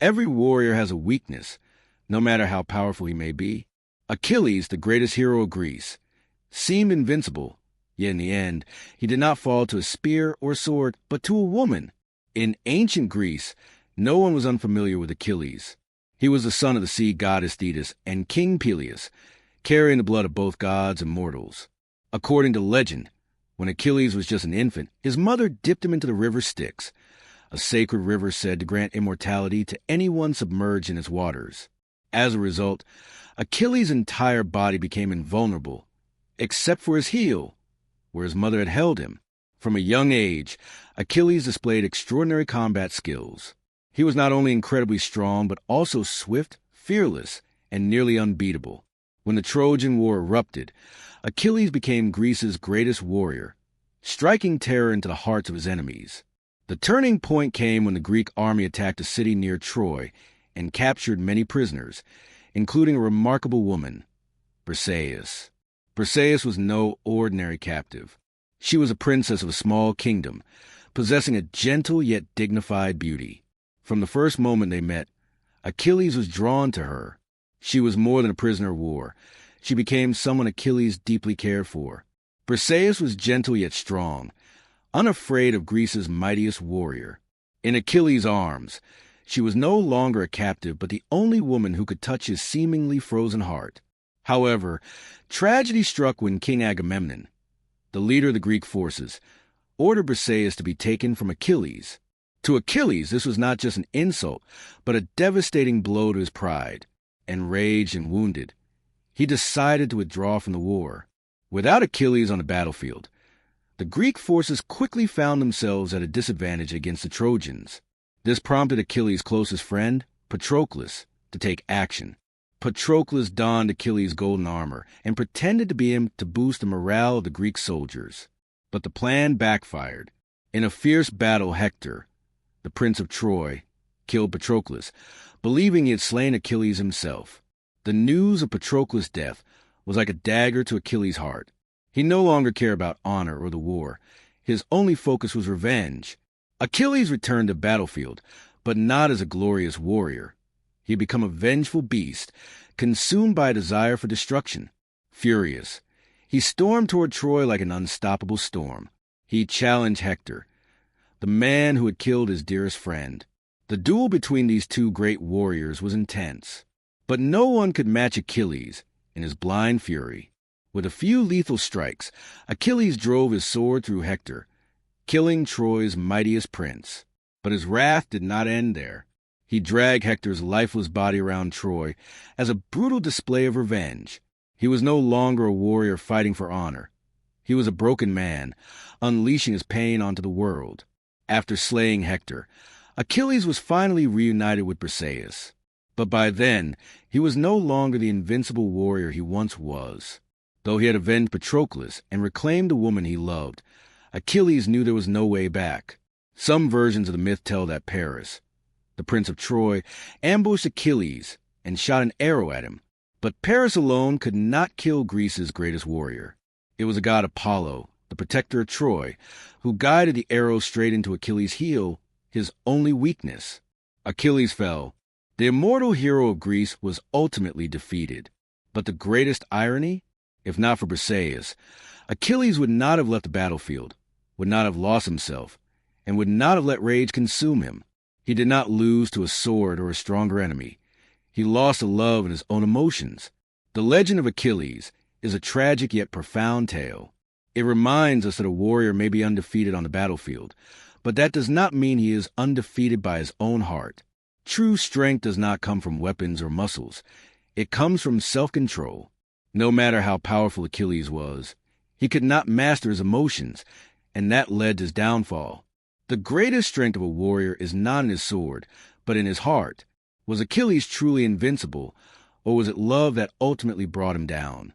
Every warrior has a weakness, no matter how powerful he may be. Achilles, the greatest hero of Greece, seemed invincible, yet in the end, he did not fall to a spear or sword, but to a woman. In ancient Greece, no one was unfamiliar with Achilles. He was the son of the sea goddess Thetis and King Peleus, carrying the blood of both gods and mortals. According to legend, when Achilles was just an infant, his mother dipped him into the river Styx, a sacred river said to grant immortality to anyone submerged in its waters. As a result, Achilles' entire body became invulnerable, except for his heel, where his mother had held him. From a young age, Achilles displayed extraordinary combat skills. He was not only incredibly strong, but also swift, fearless, and nearly unbeatable. When the Trojan War erupted, Achilles became Greece's greatest warrior, striking terror into the hearts of his enemies. The turning point came when the Greek army attacked a city near Troy and captured many prisoners, including a remarkable woman, Briseis. Briseis was no ordinary captive. She was a princess of a small kingdom, possessing a gentle yet dignified beauty. From the first moment they met, Achilles was drawn to her. She was more than a prisoner of war. She became someone Achilles deeply cared for. Briseis was gentle yet strong, unafraid of Greece's mightiest warrior. In Achilles' arms, she was no longer a captive, but the only woman who could touch his seemingly frozen heart. However, tragedy struck when King Agamemnon, the leader of the Greek forces, ordered Briseis to be taken from Achilles. To Achilles, this was not just an insult, but a devastating blow to his pride. Enraged and wounded, he decided to withdraw from the war. Without Achilles on the battlefield, the Greek forces quickly found themselves at a disadvantage against the Trojans. This prompted Achilles' closest friend, Patroclus, to take action. Patroclus donned Achilles' golden armor and pretended to be him to boost the morale of the Greek soldiers. But the plan backfired. In a fierce battle, Hector, the prince of Troy, killed Patroclus, believing he had slain Achilles himself. The news of Patroclus' death was like a dagger to Achilles' heart. He no longer cared about honor or the war. His only focus was revenge. Achilles returned to the battlefield, but not as a glorious warrior. He had become a vengeful beast, consumed by a desire for destruction. Furious, he stormed toward Troy like an unstoppable storm. He challenged Hector, the man who had killed his dearest friend. The duel between these two great warriors was intense, but no one could match Achilles in his blind fury. With a few lethal strikes, Achilles drove his sword through Hector, killing Troy's mightiest prince. But his wrath did not end there. He dragged Hector's lifeless body around Troy as a brutal display of revenge. He was no longer a warrior fighting for honor. He was a broken man, unleashing his pain onto the world. After slaying Hector, Achilles was finally reunited with Briseis. But by then, he was no longer the invincible warrior he once was. Though he had avenged Patroclus and reclaimed the woman he loved, Achilles knew there was no way back. Some versions of the myth tell that Paris, the prince of Troy, ambushed Achilles and shot an arrow at him. But Paris alone could not kill Greece's greatest warrior. It was the god Apollo, the protector of Troy, who guided the arrow straight into Achilles' heel, his only weakness. Achilles fell. The immortal hero of Greece was ultimately defeated. But the greatest irony? If not for Briseis, Achilles would not have left the battlefield, would not have lost himself, and would not have let rage consume him. He did not lose to a sword or a stronger enemy. He lost to love and his own emotions. The legend of Achilles is a tragic yet profound tale. It reminds us that a warrior may be undefeated on the battlefield, but that does not mean he is undefeated by his own heart. True strength does not come from weapons or muscles. It comes from self-control. No matter how powerful Achilles was, he could not master his emotions, and that led to his downfall. The greatest strength of a warrior is not in his sword, but in his heart. Was Achilles truly invincible, or was it love that ultimately brought him down?